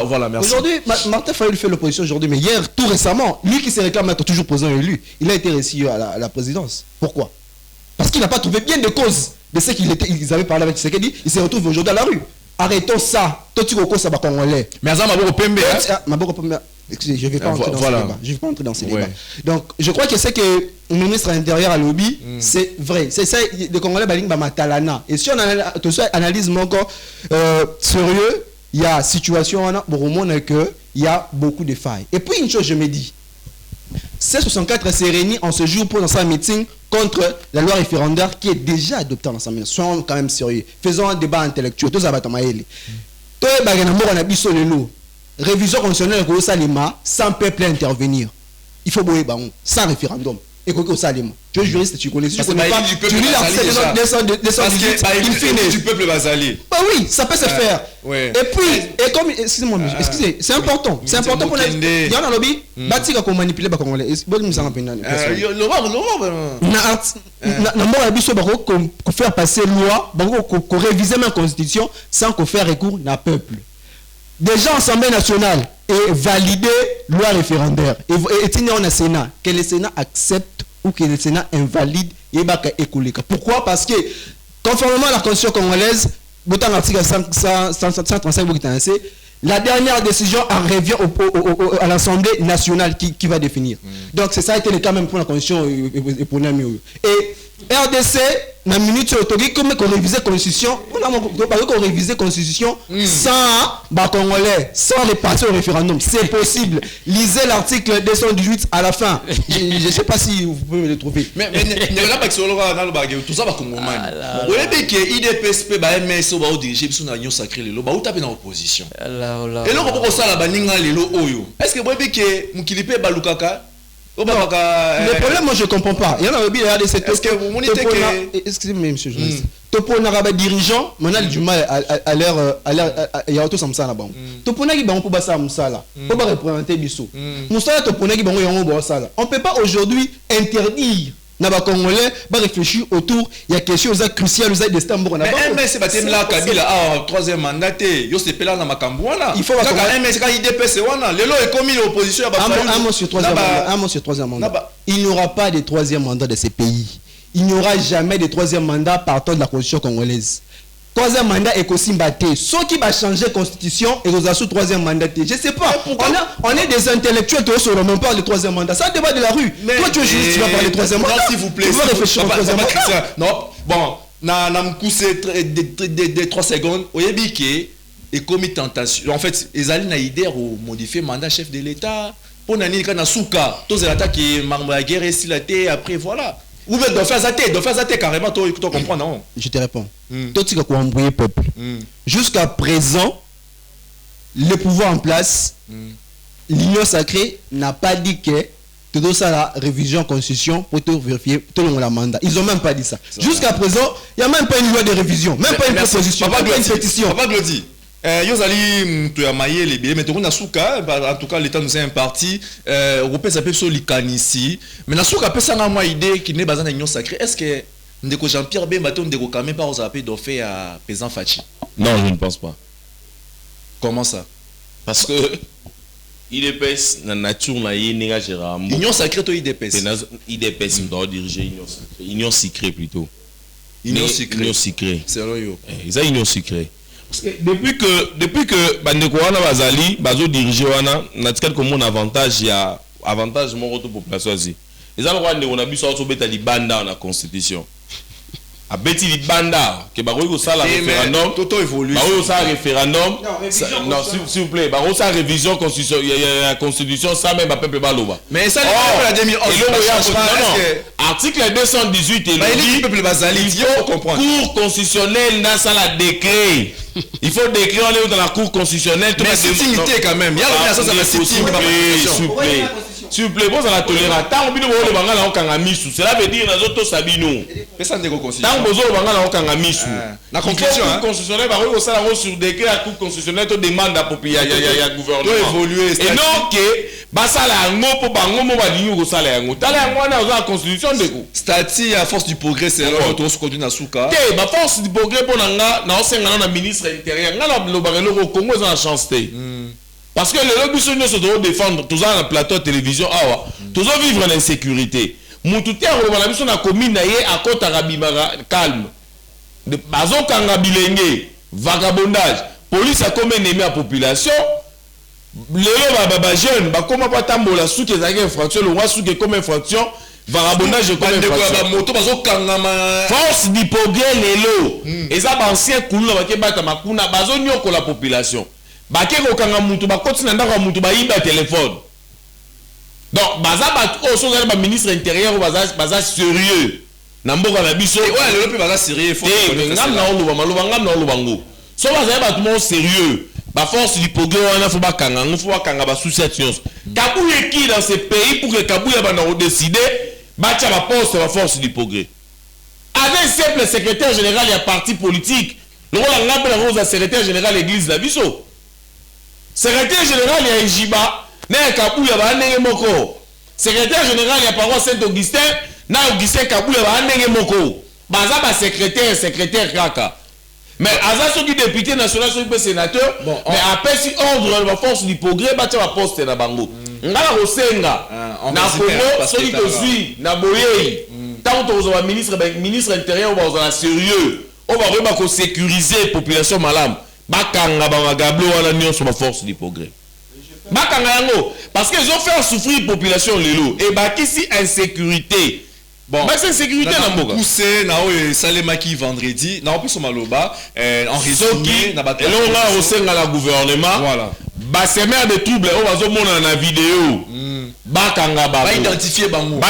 voilà, merci. Aujourd'hui, Martin Fayulu fait l'opposition aujourd'hui, mais hier, tout récemment, lui qui se réclame être toujours président élu, il a été reçu à la présidence. Pourquoi? Parce qu'il n'a pas trouvé bien de cause de ce qu'ils avaient parlé avec Tshisekedi. Il se retrouve aujourd'hui à la rue. Arrêtons ça. Toi, tu reconnais ça, Congolais. Mais Azam Maboko Pembe. Excusez, je ne vais pas entrer dans ce débat. Je vais pas entrer dans ces débats. Donc, je crois que c'est que le ministre intérieur à lobby, c'est vrai. C'est ça, les Congolais baling matalana. Et si on analyse encore sérieux, il y a situation il y a beaucoup de failles. Et puis une chose, je me dis, C64 s'est réuni en ce jour pour dans un meeting contre la loi référendaire qui est déjà adoptée en l'Assemblée. Soyons quand même sérieux. Faisons un débat intellectuel. Révision constitutionnelle sans peuple intervenir. Il faut boyer sans référendum. Et quoi que ça tu es juriste, tu connais. Tu connais pas. Tu lis l'article du peuple basalé. Bah oui, ça peut se faire. Et puis, et comme, excusez-moi, excusez, c'est important. C'est important pour les. Il y en a lobby. Bâti qu'on manipule les Congolais. Bon, nous allons pénaliser. Qu'on faire passer loi, qu'on réviser ma constitution sans qu'on fasse recours à peuple. Déjà, l'Assemblée nationale et valider loi référendaire. Et il en a Sénat. Que le Sénat accepte ou que le Sénat invalide pourquoi? Parce que, conformément à la Constitution congolaise, l'article 135, la dernière décision en revient à l'Assemblée nationale qui va définir. Donc, c'est ça a été le cas même pour la Constitution et RDC, dans la minute autorisée, comme qu'on révisait la Constitution, qu'on révisait la Constitution sans Congolais, sans les partis au référendum. C'est possible. Lisez l'article 218 à la fin. Je ne sais pas si vous pouvez le trouver. Mais il y a pas que tout ça va comme vous savez que IDPSP MS va diriger sur la union sacrée le ba utape dans opposition. Et là on peut ça la baninga lelo oyo. Est-ce que vous savez que Mukilipe balukaka le problème, moi je ne comprends pas. Il y en a bien RDC. Est-ce que vous monitez que. Excusez-moi, monsieur le journaliste. Toponara dirigeant, maintenant du mal à l'air. Il y a auto comme ça là-bas. Toponaki bango pour basa musala. Pour pas représenter Bissou. Musala toponaki bango yango bo sala. On peut pas aujourd'hui interdire. Naba Congolais va réfléchir autour. Il y a quelque chose de crucial. Vous avez des stambres. Mais MS batem la Kabila troisième mandat. Yo se pela na makambuana. Il faut voir MS ka IDPS wana. Lelo est commis l'opposition. Un mot sur troisième mandat. Il n'y aura pas de troisième mandat de ces pays. il n'y aura jamais de troisième mandat partant de la constitution congolaise. Troisième mandat est aussi battu. Ceux qui va changer la constitution et nous sous troisième mandat. Je ne sais pas. On est des intellectuels qui on même parle de troisième mandat. C'est un débat de la rue. Mais, toi, tu es juste, tu vas parler de troisième mandat. S'il vous plaît. Tu vas réfléchir au troisième mandat. Non, bon, na me couper des 3 secondes. Oyebike et commis tentation. En fait, ils allaient na idée au modifier mandat chef de l'État. Pour nani kana souka. Tous les attaques qui marbre la guerre ici la terre après voilà. Ou bien de faire ça carrément, tu comprends, non? Je te réponds. Toi, tu as embrouillé peuple. Jusqu'à présent, le pouvoir en place, l'Union sacrée n'a pas dit que tu dois faire la révision constitution pour te vérifier tout le monde la mandat. Ils n'ont même pas dit ça. Jusqu'à présent, il n'y a même pas une loi de révision, même pas une proposition, même pas une pétition. Papa Glody. Yozali tu as maillé les billets mais tu as souka en tout cas l'état nous est imparti européen ça peut se likanisi mais na souka peut ça na moi idée qui n'est basée dans l'union sacrée est-ce que ndeko Jean-Pierre Bemba to ndeko quand même pas aux appels d'offrir à Pézan Fachi? Non, je ne pense pas. Comment ça? Parce que il épaisse la nature na yénéga Gérard. Union sacrée to IDPS. Il épaisse doit diriger union sacrée. Union secrète plutôt. Union secrète. C'est là yo. Ça union secrète. Parce que depuis que bandeko wana bazali bazo diriger wana na tikali comme mon avantage ya avantage mon retour population asi. Ezalo rwande on a biso auto beta libanda na constitution. A beti libanda que ba ko sala référendum toto évolue. Ba ko sala référendum. Non, s'il vous plaît, ba ko sala révision constitution la constitution ça même ba peuple baloba. Mais ça la demi article 218 et le peuple bazali il faut comprendre. Cour constitutionnelle dans ça la décret. Il faut décrire on est dans la cour constitutionnelle mais c'est limité quand même. Il y a la sitting s'il vous plaît, vous allez tolérer. Tant que vous avez bangala okanga misu, cela veut dire nazo to sabino. Pesa ndeko constitution. Tant que vous avez bangala okanga misu. La conclusion hein. Constitutionnelle ba ko sala ko sur décret la cour constitutionnelle to demande à population ya gouvernement. To évoluer et non que ba sala ngo po bango mo ba linyo ko sala yango. Tala yango na za constitution ndeko. Statut à force du progrès c'est là to ko na suka. Te ba force du progrès pour nanga na osenga na ministre intérieur. Nga na lobakelo ko Congo za chance te. Parce que les lobbies sont se doivent défendre tous dans le plateau de télévision awa tous vivre en insécurité mututé on va biso na commune na ye à côté rabimara calme de bazo kanga bilenge vagabondage police a comme ennemi à population lelo ba jeune ba comment pas tambola souki ezaki infraction le roi souki comme infraction vagabondage comme infraction moto bazo kanga force du progrès lelo eza ba ancien kuluna ba ke bata makuna bazo nyoko la population bake ko kanga mutu ba kotina ndaka mutu ba yiba téléphone donc baza ba o so ba ministre intérieur baza sérieux na mboka na biso ouais le plus baza sérieux faut ngam na oluba maluba ngam na oluba ngo so baza ba tout monde sérieux ba force du progrès wana faut ba kanga ngo faut ba kanga ba association Kabouye qui dans ce pays pour que Kabouye ba na décider ba tia ba poste ba force du progrès avec simple secrétaire général ya parti politique le rôle ngam na rose secrétaire général l'église la biso secrétaire général ya Ejiba na Kabouya ba ndenge moko secrétaire général ya paroisse Saint-Augustin na Augustin Kabouya ba ndenge moko baza ba secrétaire kaka mais aza soki député national soki sénateur mais après si ordre la force du progrès ba tia poste na bango ngala kosenga na Congo soki to suis na boyei tant to ba ministre intérieur ba za sérieux on va ko sécuriser population malam bakanga bangagablo wana nyonso ba force du progrès bakanga yango parce que ils ont fait souffrir population lelo et bakisi insécurité bon mais c'est insécurité na mboka poussé na o salemaki vendredi na opiso maloba en résumé na bato et là au sein de la gouvernement voilà ba semer de trouble on va zo mona na vidéo bakanga ba identifier bango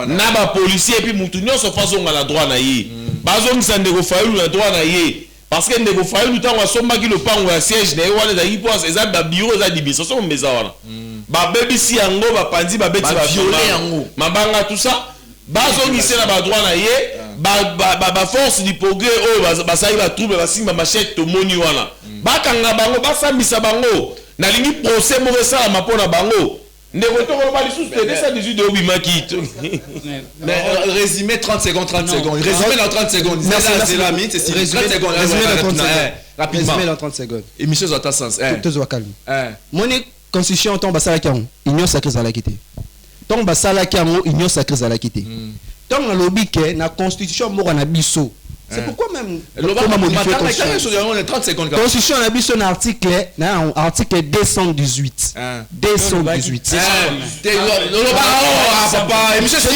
na ba policier et puis mutu nyonso faso ngala droit na ye bazo ngisa ndeko fayulu na droit na ye parce que ndeko fayulu tango asombaki le pango ya siège na ye wana za hipoise eza ba bureau za d'administration mbeza wana ba bebisi yango ba pandi ba beti ba violer yango mabanga tout ça bazo ngisa na ba droit na ye ba force du progrès o ba sayi ba trouble ba simba machette to moni wana bakanga bango basambisa bango na lingi procès mo resala mapona bango ndeko toko ba lisusu te 218 de obimaki mais résumé 30 secondes résumé dans 30 secondes c'est la minute c'est 30 secondes rapidement résumé dans 30 secondes émission à ta sens tout calme moni constitution ton basala kiango union sacrée za la quitté ton basala kiango union sacrée za la quitté tant le lobby que la constitution moko na biso. C'est pourquoi même comment modifier la constitution na biso na article 218. 218. Papa, monsieur je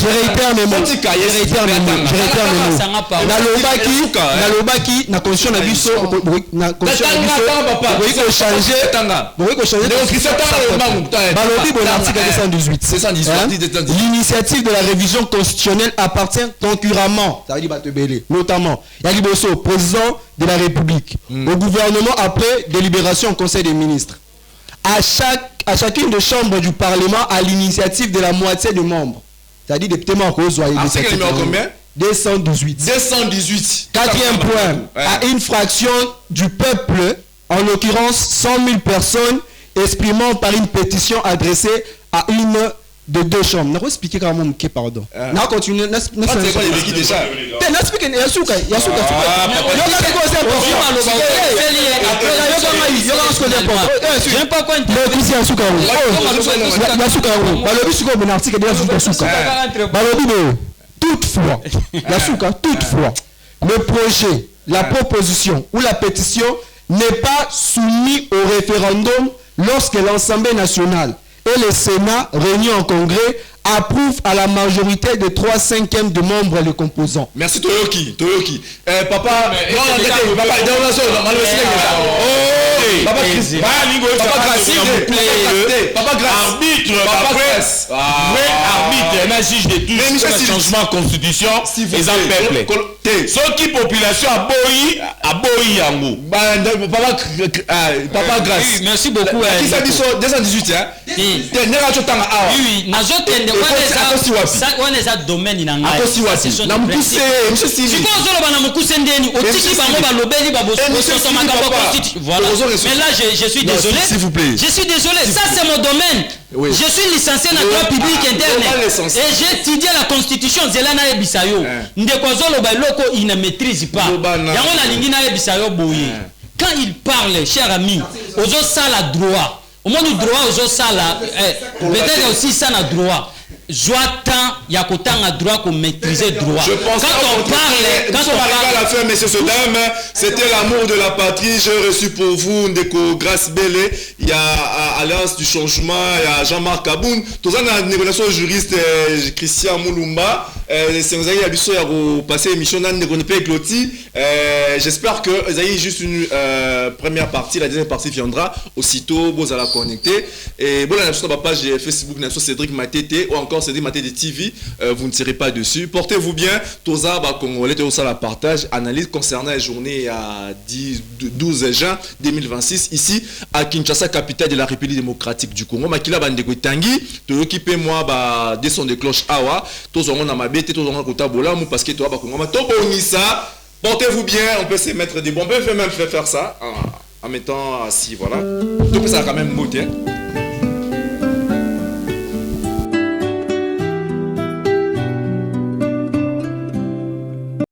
réitère mes mots. Nalobaki na constitution na biso l'initiative de la révision constitutionnelle appartient concurremment, notamment au président de la République, au gouvernement après délibération au Conseil des ministres, à chacune des chambres du Parlement à l'initiative de la moitié des membres. C'est-à-dire des témoins article numéro combien? 218. Quatrième point, à une fraction du peuple, en l'occurrence 100 000 personnes, exprimant par une pétition adressée à une de deux chambres. Je vais expliquer comment on pardon. Je continue. Toutefois, le projet, la proposition ou la pétition n'est pas soumis au référendum lorsque l'Assemblée nationale et le Sénat réunis en congrès approuvent à la majorité de 3/5 de membres les composants. Merci Toyoki. Papa, arbitre, un juge de tout changement de constitution, les peuple. Ce qui population a boyi yango. Papa Grâce. Merci beaucoup. Qui ça dit 218 hein? Oui, nazotende wana eza domaine na ngai. Na mukuse, monsieur Sylvie. Siko zolo bana mukuse ndeni, otiki bango balobeli baboso makambo constitution. Voilà. Mais là je suis désolé. S'il vous plaît. Je suis désolé, ça c'est mon domaine. Oui. Je suis licencié dans le droit public interne et j'ai étudié la constitution zelana ebisayo. Ndeko zolo ba loko il ne maîtrise pas. Yango na lingi na ebisayo boye. Quand il parle, cher ami, ozo sala droit. Au moins du droit aux sala peut-être aussi ça na droit. Joatan Yakotanga droit qu'on maîtriser droit. Je pense quand on parle à la fin, messieurs et dames, c'était l'amour de la patrie. J'ai reçu pour vous Ndeko Grâce Bélé, il y a Alliance du Changement, il y a Jean-Marc Aboun, tous les négociations juriste Christian Moulumba. C'est vous avez passé l'émission Cloti. J'espère que vous avez juste une première partie, la deuxième partie viendra aussitôt. Vous allez la connecter. Et bon, la sur ma page Facebook, Cédric Matete ou encore Cédric Matete TV, vous ne tirez pas dessus. Portez-vous bien. Toza Congolais, Toza la partage. Analyse concernant la journée à 12 juin 2026 ici à Kinshasa, capitale de la République démocratique du Congo. Makila Bandeko Tanguy, te occuper moi des sons de cloche awa. Toza on a ma bête, Toza on a kota bola parce que toi Congo. Tobonisa. Portez-vous bien. On peut se mettre des bombes. On peut même faire ça en mettant assis. Voilà. Donc ça a quand même beauté.